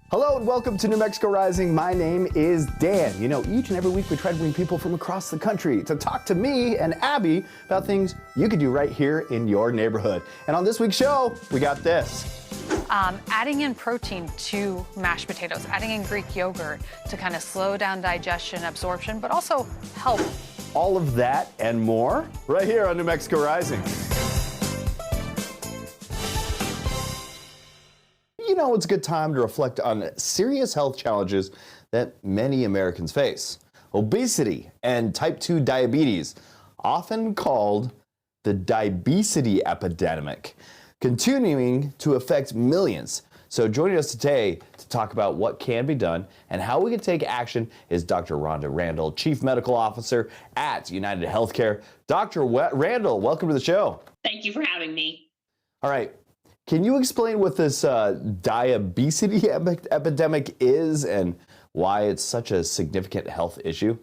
Hello and welcome to New Mexico Rising. My name is Dan. You know, each and every week we try to bring people from across the country to talk to me and Abby about things you could do right here in your neighborhood. And on this week's show, we got this. Adding in protein to mashed potatoes, adding in Greek yogurt to kind of slow down digestion, absorption, but also help. All of that and more right here on New Mexico Rising. You know, it's a good time to reflect on serious health challenges that many Americans face. Obesity and type 2 diabetes, often called the Diabesity epidemic, continuing to affect millions. So joining us today to talk about what can be done and how we can take action is Dr. Rhonda Randall, Chief Medical Officer at UnitedHealthcare. Dr. Randall, welcome to the show. Thank you for having me. All right. Can you explain what this diabesity epidemic is and why it's such a significant health issue?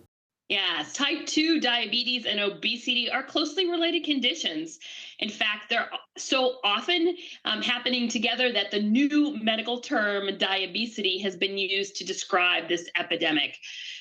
Yes, type 2 diabetes and obesity are closely related conditions. In fact, they're so often happening together that the new medical term diabesity has been used to describe this epidemic.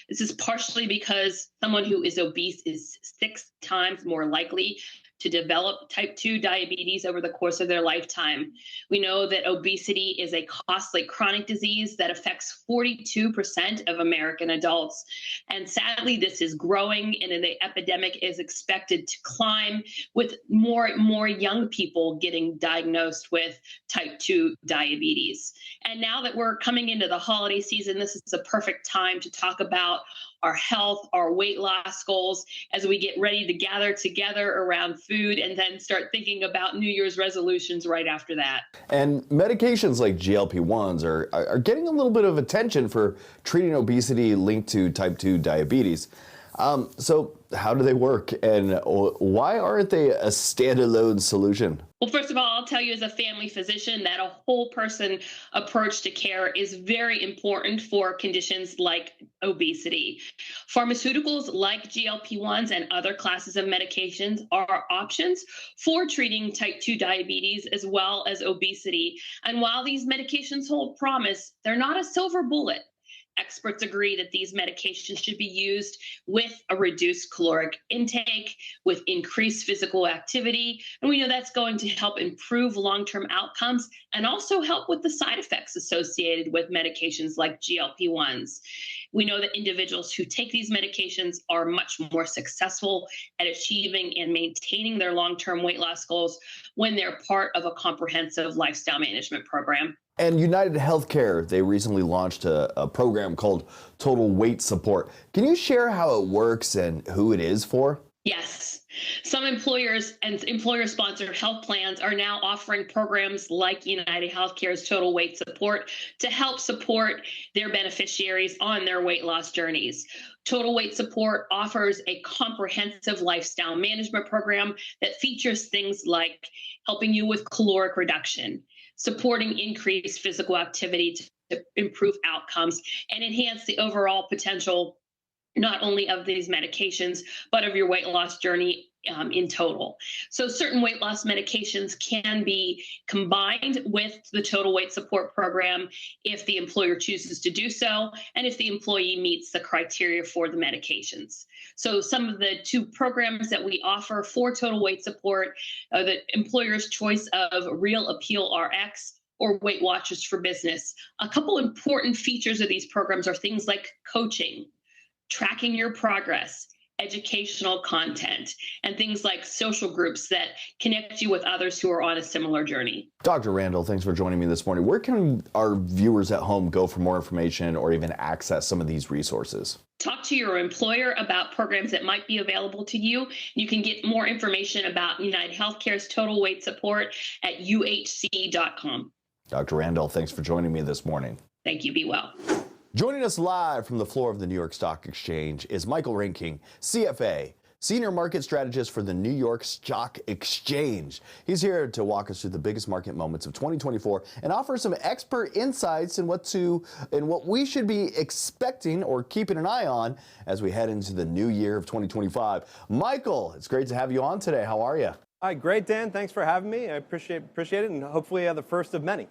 This is partially because someone who is obese is 6 times more likely to develop type 2 diabetes over the course of their lifetime. We know that obesity is a costly chronic disease that affects 42% of American adults. And sadly, this is growing, and the epidemic is expected to climb with more young people getting diagnosed with type 2 diabetes. And now that we're coming into the holiday season, this is a perfect time to talk about our health, our weight loss goals, as we get ready to gather together around food and then start thinking about New Year's resolutions right after that. And medications like GLP-1s are getting a little bit of attention for treating obesity linked to type 2 diabetes. So how do they work, and why aren't they a standalone solution? Well, first of all, I'll tell you as a family physician that a whole person approach to care is very important for conditions like obesity. Pharmaceuticals like GLP-1s and other classes of medications are options for treating type 2 diabetes as well as obesity. And while these medications hold promise, they're not a silver bullet. Experts agree that these medications should be used with a reduced caloric intake, with increased physical activity, and we know that's going to help improve long-term outcomes and also help with the side effects associated with medications like GLP-1s. We know that individuals who take these medications are much more successful at achieving and maintaining their long-term weight loss goals when they're part of a comprehensive lifestyle management program. And UnitedHealthcare, they recently launched a program called Total Weight Support. Can you share how it works and who it is for? Yes. Some employers and employer-sponsored health plans are now offering programs like UnitedHealthcare's Total Weight Support to help support their beneficiaries on their weight loss journeys. Total Weight Support offers a comprehensive lifestyle management program that features things like helping you with caloric reduction, supporting increased physical activity to improve outcomes and enhance the overall potential not only of these medications, but of your weight loss journey in total. So certain weight loss medications can be combined with the Total Weight Support program if the employer chooses to do so, and if the employee meets the criteria for the medications. So some of the 2 programs that we offer for Total Weight Support are the employer's choice of Real Appeal RX or Weight Watchers for Business. A couple important features of these programs are things like coaching, tracking your progress, educational content, and things like social groups that connect you with others who are on a similar journey. Dr. Randall, thanks for joining me this morning. Where can our viewers at home go for more information or even access some of these resources? Talk to your employer about programs that might be available to you. You can get more information about UnitedHealthcare's Total Weight Support at uhc.com. Dr. Randall, thanks for joining me this morning. Thank you. Be well. Joining us live from the floor of the New York Stock Exchange is Michael Reinking, CFA, Senior Market Strategist for the New York Stock Exchange. He's here to walk us through the biggest market moments of 2024 and offer some expert insights in what we should be expecting or keeping an eye on as we head into the new year of 2025. Michael, it's great to have you on today. How are you? Hi, great, Dan. Thanks for having me. I appreciate it, and hopefully the first of many.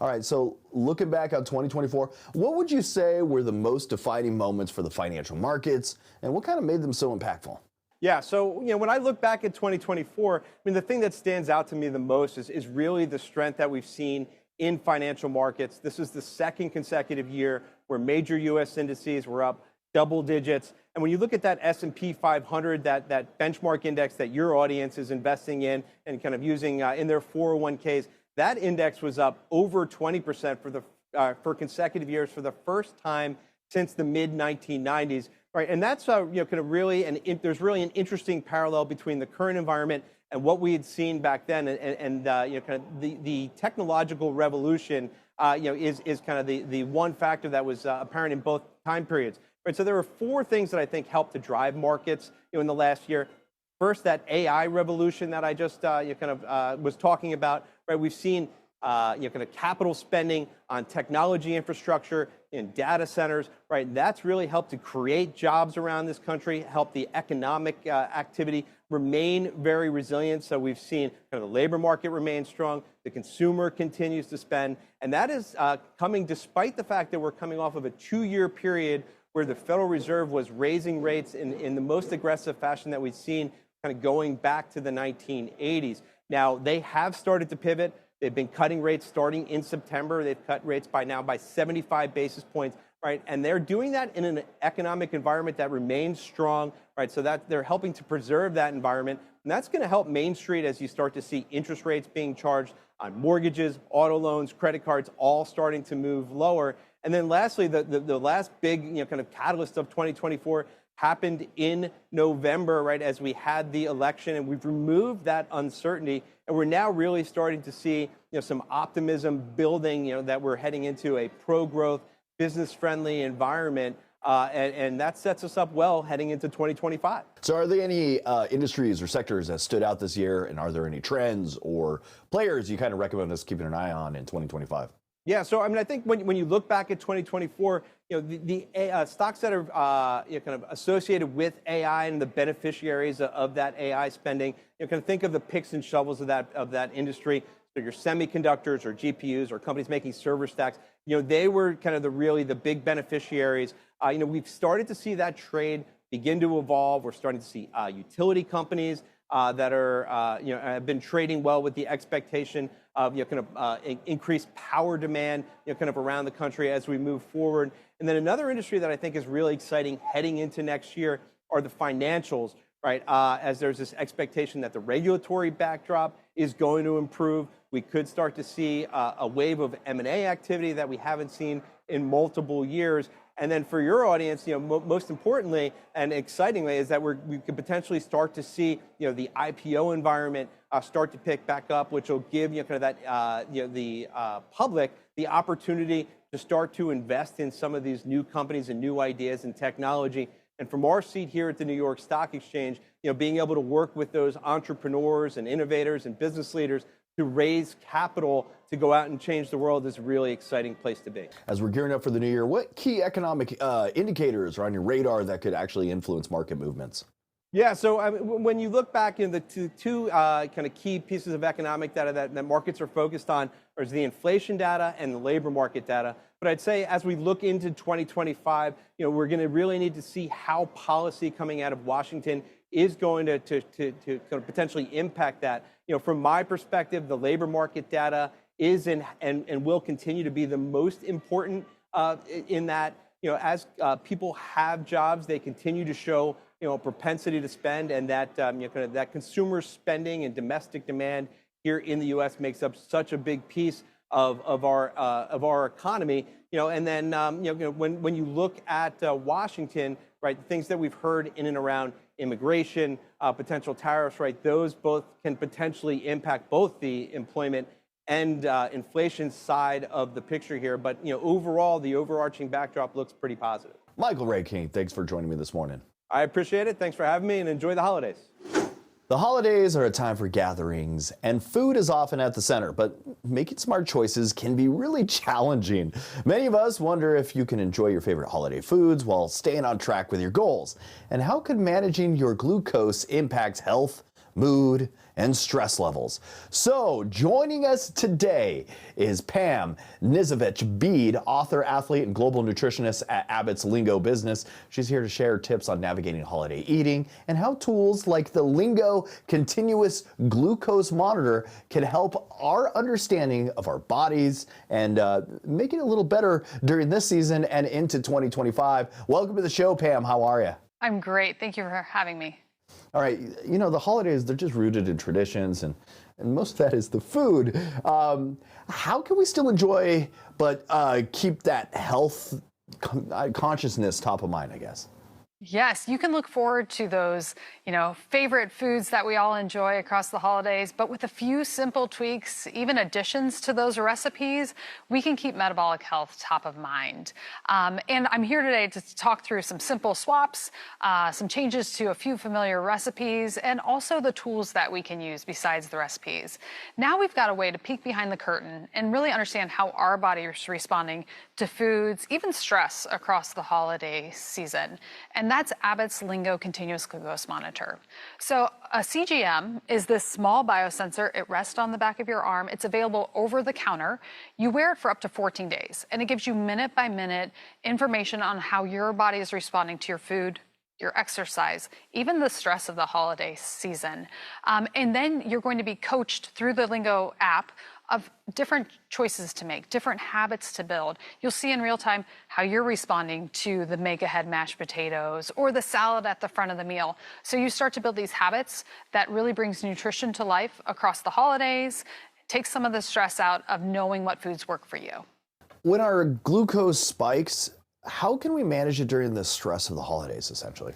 All right, so looking back on 2024, what would you say were the most defining moments for the financial markets, and what kind of made them so impactful? Yeah, so when I look back at 2024, I mean, the thing that stands out to me the most is really the strength that we've seen in financial markets. This is the second consecutive year where major U.S. indices were up double digits. And when you look at that S&P 500, that benchmark index that your audience is investing in and kind of using in their 401ks, that index was up over 20% for consecutive years for the first time since the mid-1990s. Right, and that's kind of really, there's really an interesting parallel between the current environment and what we had seen back then, and kind of the technological revolution, is kind of the one factor that was apparent in both time periods. Right, so there were four things that I think helped to drive markets, in the last year. First, that AI revolution that I just was talking about. Right, we've seen kind of capital spending on technology infrastructure in data centers, right? That's really helped to create jobs around this country, help the economic activity remain very resilient. So we've seen kind of the labor market remain strong, the consumer continues to spend, and that is coming despite the fact that we're coming off of a 2-year period where the Federal Reserve was raising rates in the most aggressive fashion that we've seen kind of going back to the 1980s. Now, they have started to pivot. They've been cutting rates starting in September. They've cut rates by 75 basis points, right? And they're doing that in an economic environment that remains strong, right? So that they're helping to preserve that environment. And that's going to help Main Street as you start to see interest rates being charged on mortgages, auto loans, credit cards, all starting to move lower. And then lastly, the last big kind of catalyst of 2024 happened in November, right, as we had the election, and we've removed that uncertainty, and we're now really starting to see some optimism building, that we're heading into a pro-growth, business-friendly environment, and that sets us up well heading into 2025. So are there any industries or sectors that stood out this year, and are there any trends or players you kind of recommend us keeping an eye on in 2025? Yeah, so I mean, I think when you look back at 2024, the stocks that are kind of associated with AI and the beneficiaries of that AI spending, kind of think of the picks and shovels of that industry. So your semiconductors or GPUs or companies making server stacks, they were kind of the big beneficiaries. We've started to see that trade begin to evolve. We're starting to see utility companies that are have been trading well with the expectation of increased power demand kind of around the country as we move forward. And then another industry that I think is really exciting heading into next year are the financials, right? As there's this expectation that the regulatory backdrop is going to improve. We could start to see a wave of M&A activity that we haven't seen in multiple years. And then for your audience, most importantly and excitingly is that we could potentially start to see, the IPO environment start to pick back up, which will give kind of that the public the opportunity to start to invest in some of these new companies and new ideas and technology. And from our seat here at the New York Stock Exchange, being able to work with those entrepreneurs and innovators and business leaders to raise capital to go out and change the world is a really exciting place to be. As we're gearing up for the new year, what key economic indicators are on your radar that could actually influence market movements? Yeah, so when you look back in the two kind of key pieces of economic data that markets are focused on, is the inflation data and the labor market data. But I'd say as we look into 2025, we're going to really need to see how policy coming out of Washington is going to kind of potentially impact that. From my perspective, the labor market data is and will continue to be the most important in that, as people have jobs, they continue to show a propensity to spend, and that kind of that consumer spending and domestic demand here in the U.S. makes up such a big piece of our economy. And then when you look at Washington, right, things that we've heard in and around immigration, potential tariffs, right, those both can potentially impact both the employment and inflation side of the picture here. But overall, the overarching backdrop looks pretty positive. Michael Reinking, thanks for joining me this morning. I appreciate it. Thanks for having me, and enjoy the holidays. The holidays are a time for gatherings, and food is often at the center, but making smart choices can be really challenging. Many of us wonder if you can enjoy your favorite holiday foods while staying on track with your goals. And how could managing your glucose impact health, mood, and stress levels. So joining us today is Pam Nisevich, Bede, author, athlete, and global nutritionist at Abbott's Lingo Business. She's here to share tips on navigating holiday eating and how tools like the Lingo Continuous Glucose Monitor can help our understanding of our bodies and make it a little better during this season and into 2025. Welcome to the show, Pam. How are you? I'm great. Thank you for having me. All right, you know, the holidays, they're just rooted in traditions, and most of that is the food. How can we still enjoy but keep that health consciousness top of mind, I guess? Yes, you can look forward to those, favorite foods that we all enjoy across the holidays, but with a few simple tweaks, even additions to those recipes, we can keep metabolic health top of mind. And I'm here today to talk through some simple swaps, some changes to a few familiar recipes, and also the tools that we can use besides the recipes. Now we've got a way to peek behind the curtain and really understand how our body is responding to foods, even stress across the holiday season. And that's Abbott's Lingo Continuous Glucose Monitor. So a CGM is this small biosensor. It rests on the back of your arm. It's available over the counter. You wear it for up to 14 days, and it gives you minute by minute information on how your body is responding to your food, your exercise, even the stress of the holiday season. And then you're going to be coached through the Lingo app of different choices to make, different habits to build. You'll see in real time how you're responding to the make-ahead mashed potatoes or the salad at the front of the meal. So you start to build these habits that really brings nutrition to life across the holidays, takes some of the stress out of knowing what foods work for you. When our glucose spikes, how can we manage it during the stress of the holidays, essentially?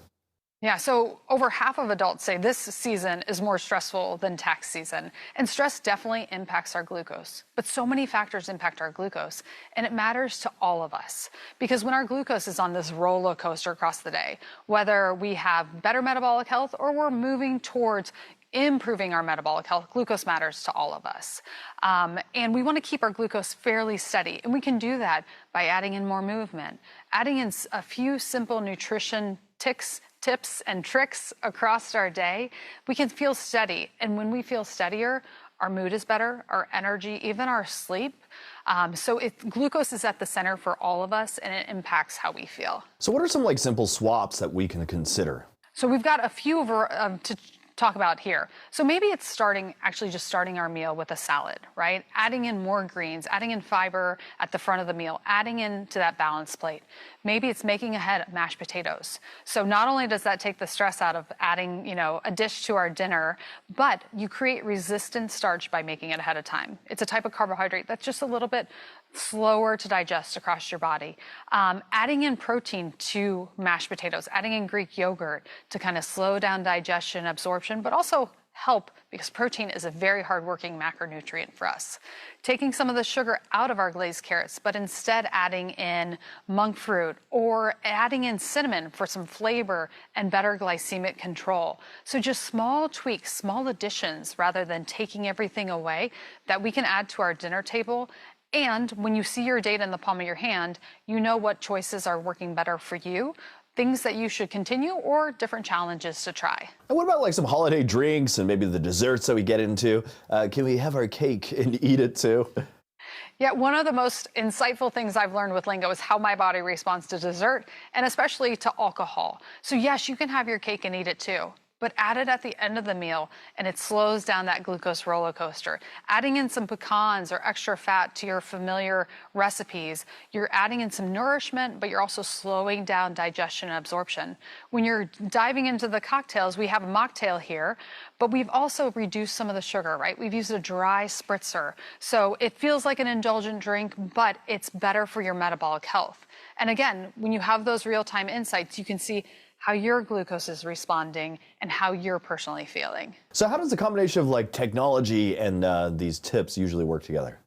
Yeah, so over half of adults say this season is more stressful than tax season. And stress definitely impacts our glucose. But so many factors impact our glucose. And it matters to all of us. Because when our glucose is on this roller coaster across the day, whether we have better metabolic health or we're moving towards improving our metabolic health, glucose matters to all of us. And we want to keep our glucose fairly steady. And we can do that by adding in more movement, adding in a few simple nutrition tips and tricks across our day. We can feel steady. And when we feel steadier, our mood is better, our energy, even our sleep. So glucose is at the center for all of us, and it impacts how we feel. So what are some simple swaps that we can consider? So we've got a few to talk about here. So maybe it's just starting our meal with a salad, right? Adding in more greens, adding in fiber at the front of the meal, adding into that balanced plate. Maybe it's making ahead of mashed potatoes. So not only does that take the stress out of adding, a dish to our dinner, but you create resistant starch by making it ahead of time. It's a type of carbohydrate that's just a little bit slower to digest across your body. Adding in protein to mashed potatoes, adding in Greek yogurt to kind of slow down digestion, absorption, but also help because protein is a very hard-working macronutrient for us. Taking some of the sugar out of our glazed carrots, but instead adding in monk fruit or adding in cinnamon for some flavor and better glycemic control. So just small tweaks, small additions, rather than taking everything away that we can add to our dinner table. And when you see your data in the palm of your hand, you know what choices are working better for you, things that you should continue, or different challenges to try. And what about some holiday drinks and maybe the desserts that we get into? Can we have our cake and eat it too? Yeah, one of the most insightful things I've learned with Lingo is how my body responds to dessert, and especially to alcohol. So yes, you can have your cake and eat it too, but add it at the end of the meal and it slows down that glucose roller coaster. Adding in some pecans or extra fat to your familiar recipes, you're adding in some nourishment, but you're also slowing down digestion and absorption. When you're diving into the cocktails, we have a mocktail here, but we've also reduced some of the sugar, right? We've used a dry spritzer. So it feels like an indulgent drink, but it's better for your metabolic health. And again, when you have those real-time insights, you can see how your glucose is responding and how you're personally feeling. So how does the combination of technology and these tips usually work together?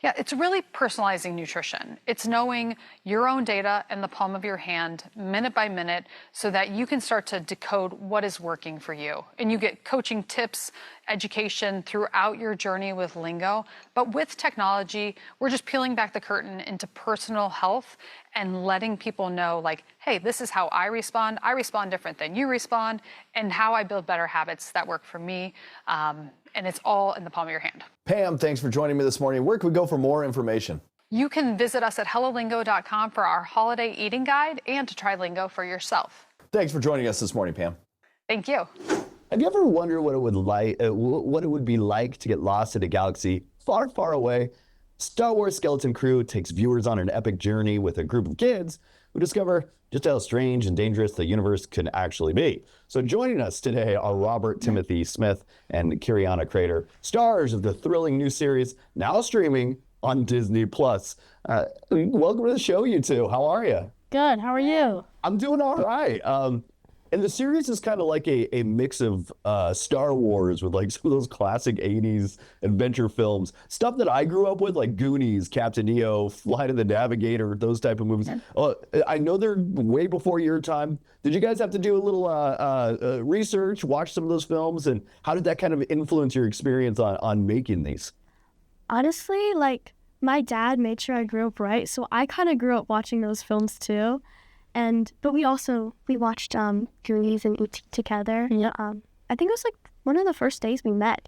Yeah, it's really personalizing nutrition. It's knowing your own data in the palm of your hand, minute by minute, so that you can start to decode what is working for you. And you get coaching tips education throughout your journey with lingo. But with technology, we're just peeling back the curtain into personal health and letting people know, like, hey, this is how I respond. I respond different than you respond, and how I build better habits that work for me. And it's all in the palm of your hand. Pam, thanks for joining me this morning. Where can we go for more information? You can visit us at hellolingo.com for our holiday eating guide and to try lingo for yourself. Thanks for joining us this morning, Pam. Thank you. Have you ever wondered what it would be like to get lost in a galaxy far, far away? Star Wars Skeleton Crew takes viewers on an epic journey with a group of kids who discover just how strange and dangerous the universe can actually be. So joining us today are Robert Timothy Smith and Kiriana Crater, stars of the thrilling new series now streaming on Disney+. Welcome to the show, you two. How are you? Good. How are you? I'm doing all right. And the series is kind of like a mix of Star Wars with like some of those classic 80s adventure films. Stuff that I grew up with, like Goonies, Captain Neo, Flight of the Navigator, those type of movies. I know they're way before your time. Did you guys have to do a little research, watch some of those films? And how did that kind of influence your experience on making these? Honestly, like, my dad made sure I grew up right, so I kind of grew up watching those films too. But we watched Goonies and E.T. together. Yeah. I think it was like one of the first days we met,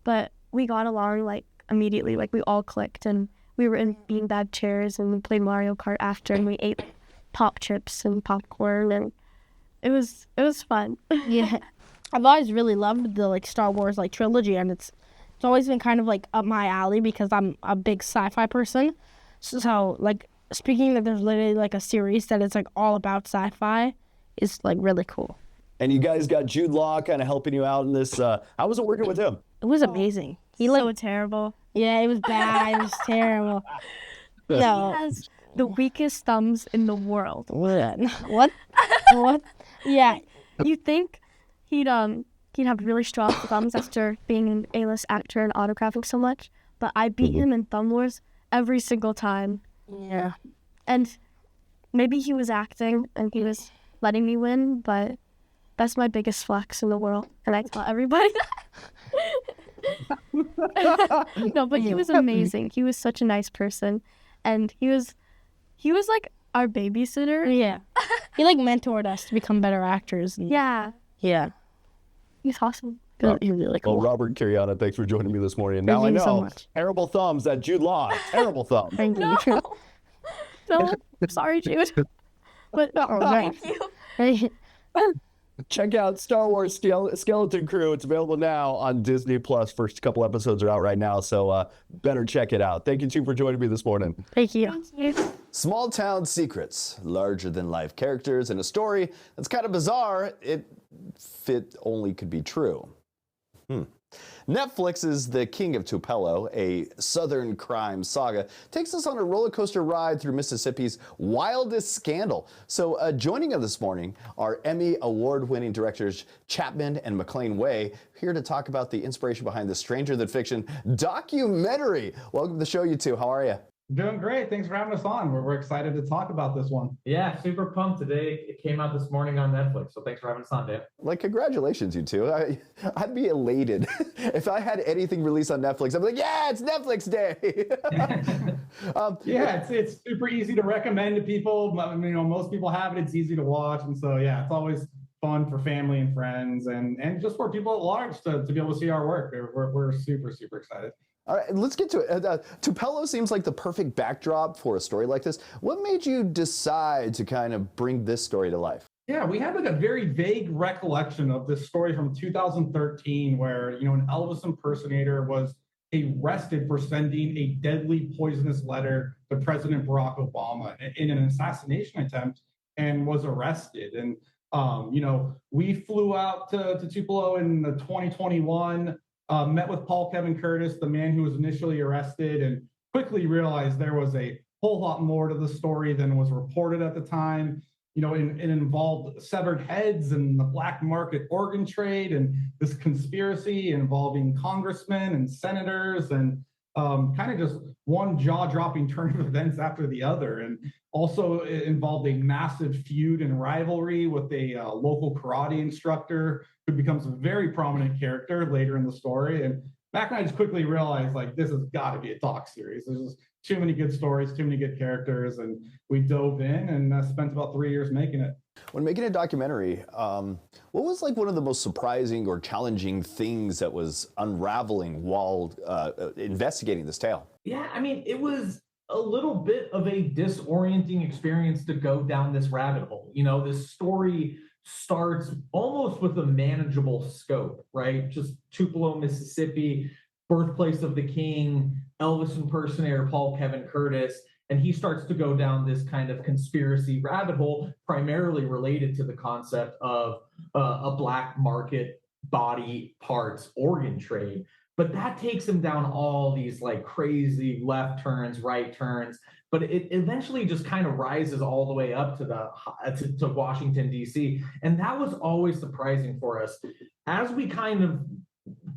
but we got along like immediately. Like we all clicked, and we were in beanbag chairs, and we played Mario Kart after, and we ate pop chips and popcorn, and it was fun. Yeah, I've always really loved the like Star Wars like trilogy, and it's always been kind of like up my alley because I'm a big sci-fi person. So like, speaking that there's literally like a series that is like all about sci-fi is like really cool. And you guys got Jude Law kind of helping you out in this. How was it working with him? It was amazing. He so terrible. Yeah, it was bad. It was terrible. He has the weakest thumbs in the world. What? Yeah. You think he'd have really strong thumbs after being an A-list actor and autographing so much, but I beat him in thumb wars every single time. Yeah. And maybe he was acting and he was letting me win, but that's my biggest flex in the world. And I tell everybody that. No, but he was amazing. He was such a nice person. And he was like our babysitter. Yeah. He like mentored us to become better actors. Yeah. Yeah. He's awesome. He's really cool. Well, Robert Kiriana, thanks for joining me this morning. And Thank now I you know, so much. terrible thumbs, that Jude Law, terrible thumbs. Thank you. No, sorry, Jude. But Thank you. Check out Star Wars Skeleton Crew. It's available now on Disney+. First couple episodes are out right now, so better check it out. Thank you, two, for joining me this morning. Thank you. Small town secrets, larger than life characters, and a story that's kind of bizarre. It only could be true. Netflix's The King of Tupelo, a Southern crime saga, takes us on a roller coaster ride through Mississippi's wildest scandal. So joining us this morning are Emmy award-winning directors Chapman and McLean Way, here to talk about the inspiration behind the Stranger Than Fiction documentary. Welcome to the show, you two. How are you? Doing great. Thanks for having us on. We're excited to talk about this one. Yeah, super pumped today. It came out this morning on Netflix, so thanks for having us on, Dave. Like, congratulations, you two. I'd be elated if I had anything released on Netflix. I'd be like, yeah, it's Netflix Day. Yeah, it's super easy to recommend to people. You know, most people have it. It's easy to watch, and so yeah, it's always fun for family and friends, and just for people at large to be able to see our work. We're super excited. All right, let's get to it. Tupelo seems like the perfect backdrop for a story like this. What made you decide to kind of bring this story to life? Yeah, we had like a very vague recollection of this story from 2013 where, you know, an Elvis impersonator was arrested for sending a deadly poisonous letter to President Barack Obama in an assassination attempt and was arrested. And, you know, we flew out to Tupelo in the 2021, met with Paul Kevin Curtis, the man who was initially arrested, and quickly realized there was a whole lot more to the story than was reported at the time. You know, it involved severed heads and the black market organ trade and this conspiracy involving congressmen and senators and kind of just one jaw-dropping turn of events after the other. And Also it involved a massive feud and rivalry with a local karate instructor who becomes a very prominent character later in the story. And Mac and I just quickly realized, like, this has got to be a doc series. There's just too many good stories, too many good characters, and we dove in and spent about 3 years making it. When making a documentary, what was like one of the most surprising or challenging things that was unraveling while investigating this tale? Yeah, I mean, it was a little bit of a disorienting experience to go down this rabbit hole. You know, this story starts almost with a manageable scope, right? Just Tupelo, Mississippi, birthplace of the king, Elvis impersonator Paul Kevin Curtis, and he starts to go down this kind of conspiracy rabbit hole, primarily related to the concept of a black market body parts organ trade. But that takes him down all these like crazy left turns, right turns. But it eventually just kind of rises all the way up to Washington, D.C. And that was always surprising for us. As we kind of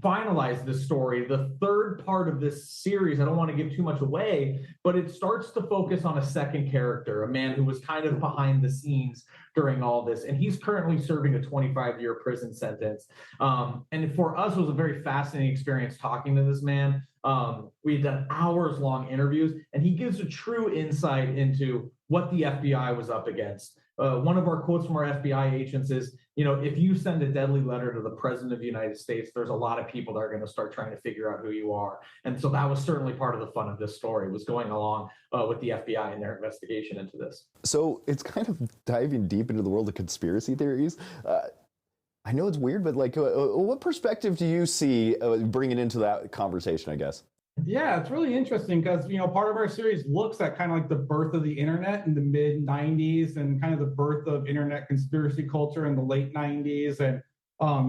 finalize this story, the third part of this series, I don't want to give too much away, but it starts to focus on a second character, a man who was kind of behind the scenes during all this. And he's currently serving a 25-year prison sentence. And for us, it was a very fascinating experience talking to this man. We had done hours-long interviews, and he gives a true insight into what the FBI was up against. One of our quotes from our FBI agents is, you know, if you send a deadly letter to the president of the United States, there's a lot of people that are going to start trying to figure out who you are. And so that was certainly part of the fun of this story, was going along with the FBI and their investigation into this. So it's kind of diving deep into the world of conspiracy theories. I know it's weird, but like, what perspective do you see bringing into that conversation, I guess? Yeah, it's really interesting because, you know, part of our series looks at kind of like the birth of the internet in the mid 90s and kind of the birth of internet conspiracy culture in the late 90s. And,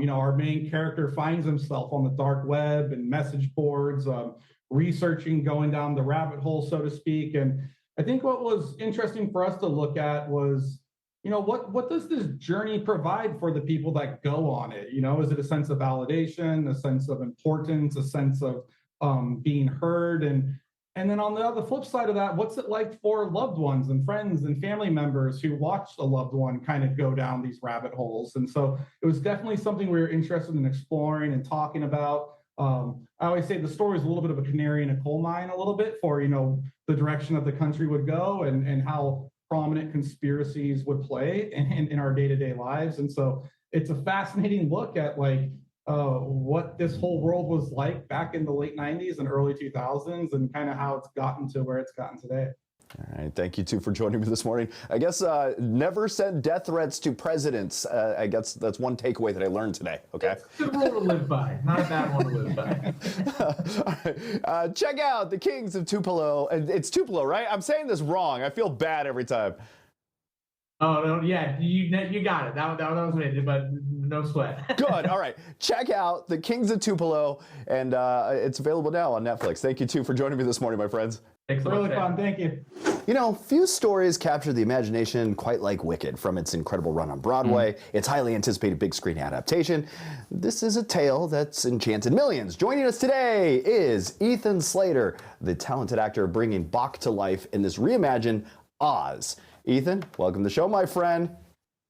you know, our main character finds himself on the dark web and message boards, researching, going down the rabbit hole, so to speak. And I think what was interesting for us to look at was, you know, what does this journey provide for the people that go on it? You know, is it a sense of validation, a sense of importance, a sense of being heard? And then on the flip side of that, what's it like for loved ones and friends and family members who watched a loved one kind of go down these rabbit holes? And so it was definitely something we were interested in exploring and talking about. I always say the story is a little bit of a canary in a coal mine, a little bit for, you know, the direction that the country would go and how prominent conspiracies would play in our day-to-day lives. And so it's a fascinating look at like what this whole world was like back in the late 90s and early 2000s and kind of how it's gotten to where it's gotten today. All right, thank you two for joining me this morning. I guess never send death threats to presidents. I guess that's one takeaway that I learned today. Okay. It's a good rule to live by, not a bad one to live by. All right. Check out the Kings of Tupelo. It's Tupelo, right? I'm saying this wrong. I feel bad every time. Oh, no, yeah, you got it. That was me, but no sweat. Good. All right. Check out the Kings of Tupelo, and it's available now on Netflix. Thank you two for joining me this morning, my friends. Thanks so much. Really fun. Thank you. You know, few stories capture the imagination quite like Wicked. From its incredible run on Broadway, its highly anticipated big screen adaptation, this is a tale that's enchanted millions. Joining us today is Ethan Slater, the talented actor bringing Bach to life in this reimagined Oz. Ethan, welcome to the show, my friend.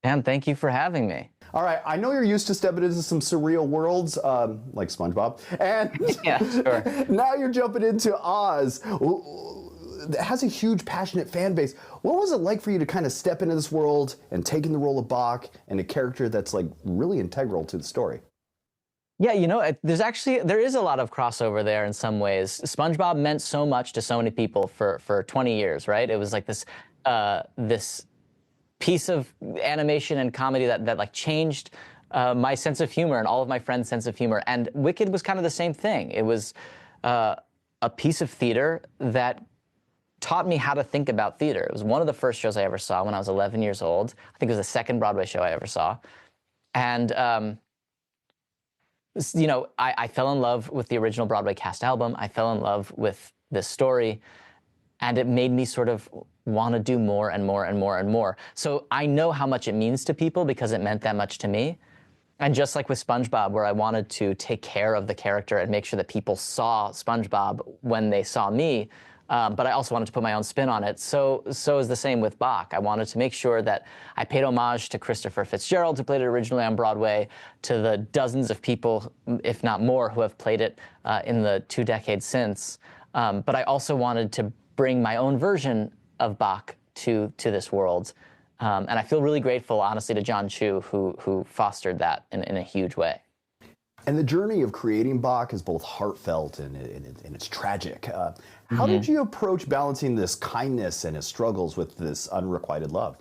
And thank you for having me. All right, I know you're used to stepping into some surreal worlds, like SpongeBob, and yeah, sure. Now you're jumping into Oz. It has a huge, passionate fan base. What was it like for you to kind of step into this world and take in the role of Bach and a character that's like really integral to the story? Yeah, you know, there is a lot of crossover there in some ways. SpongeBob meant so much to so many people for 20 years, right? It was like this piece of animation and comedy that like changed my sense of humor and all of my friends' sense of humor. And Wicked was kind of the same thing. It was a piece of theater that taught me how to think about theater. It was one of the first shows I ever saw when I was 11 years old. I think it was the second Broadway show I ever saw. And, you know, I fell in love with the original Broadway cast album. I fell in love with this story. And it made me sort of want to do more and more and more and more. So I know how much it means to people because it meant that much to me. And just like with SpongeBob, where I wanted to take care of the character and make sure that people saw SpongeBob when they saw me, but I also wanted to put my own spin on it. So is the same with Bach. I wanted to make sure that I paid homage to Christopher Fitzgerald, who played it originally on Broadway, to the dozens of people, if not more, who have played it in the 2 decades since. But I also wanted to bring my own version of Bach to this world. And I feel really grateful, honestly, to John Chu, who fostered that in a huge way. And the journey of creating Bach is both heartfelt and it's tragic. How did you approach balancing this kindness and his struggles with this unrequited love?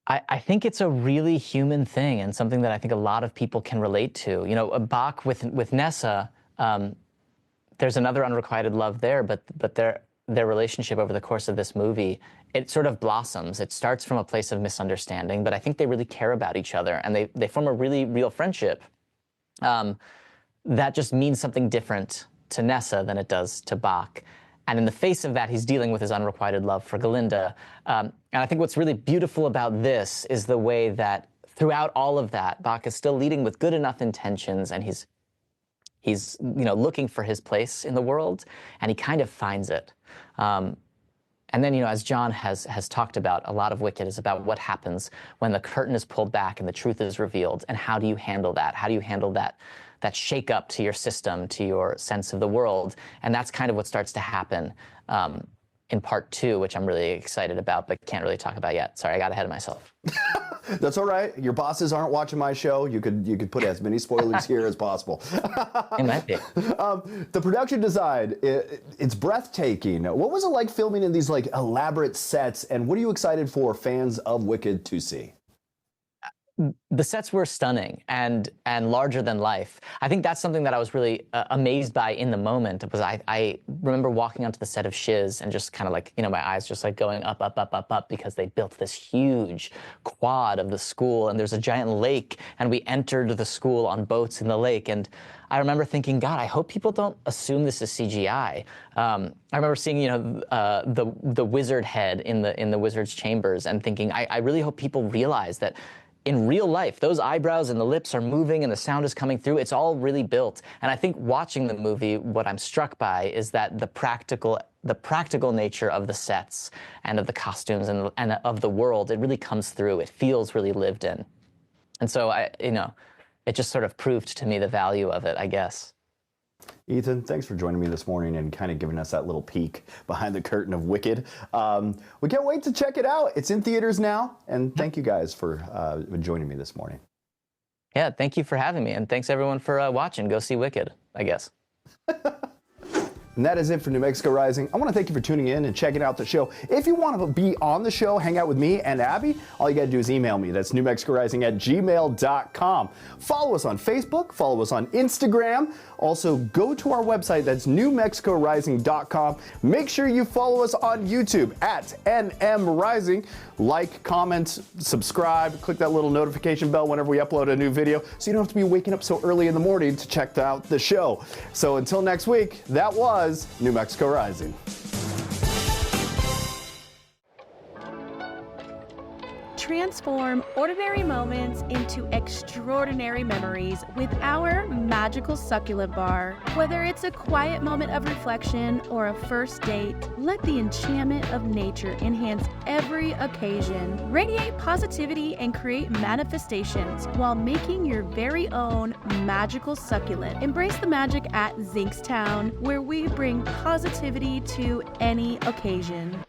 I think it's a really human thing and something that I think a lot of people can relate to. You know, Bach with Nessa, there's another unrequited love there, but their relationship over the course of this movie, it sort of blossoms. It starts from a place of misunderstanding, but I think they really care about each other, and they form a really real friendship that just means something different to Nessa than it does to Bach. And in the face of that, he's dealing with his unrequited love for Galinda. And I think what's really beautiful about this is the way that throughout all of that, Bach is still leading with good enough intentions, and he's looking for his place in the world, and he kind of finds it. And then, as John has talked about, a lot of Wicked is about what happens when the curtain is pulled back and the truth is revealed, and how do you handle that? How do you handle that shake-up to your system, to your sense of the world? And that's kind of what starts to happen in part 2, which I'm really excited about, but can't really talk about yet. Sorry, I got ahead of myself. That's all right. Your bosses aren't watching my show. You could put as many spoilers here as possible. It might be. The production design, it's breathtaking. What was it like filming in these elaborate sets, and what are you excited for fans of Wicked to see? The sets were stunning and larger than life. I think that's something that I was really amazed by in the moment. Was I remember walking onto the set of Shiz and just kind of my eyes just going up, up, up, up, up, because they built this huge quad of the school, and there's a giant lake, and we entered the school on boats in the lake. And I remember thinking, God, I hope people don't assume this is CGI. I remember seeing, the wizard head in the wizard's chambers, and thinking, I really hope people realize that in real life, those eyebrows and the lips are moving and the sound is coming through. It's all really built. And I think watching the movie, what I'm struck by is that the practical nature of the sets and of the costumes and of the world, it really comes through. It feels really lived in. And so it just sort of proved to me the value of it, I guess. Ethan, thanks for joining me this morning and kind of giving us that little peek behind the curtain of Wicked. We can't wait to check it out. It's in theaters now, and thank you guys for joining me this morning. Yeah, thank you for having me, and thanks everyone for watching. Go see Wicked, I guess. And that is it for New Mexico Rising. I want to thank you for tuning in and checking out the show. If you want to be on the show, hang out with me and Abby, all you got to do is email me. That's newmexicorising@gmail.com. Follow us on Facebook. Follow us on Instagram. Also, go to our website. That's newmexicorising.com. Make sure you follow us on YouTube at NM Rising. Like, comment, subscribe, click that little notification bell whenever we upload a new video, so you don't have to be waking up so early in the morning to check out the show. So until next week, that was New Mexico Rising. Transform ordinary moments into extraordinary memories with our magical succulent bar. Whether it's a quiet moment of reflection or a first date, let the enchantment of nature enhance every occasion. Radiate positivity and create manifestations while making your very own magical succulent. Embrace the magic at ZinksTown, where we bring positivity to any occasion.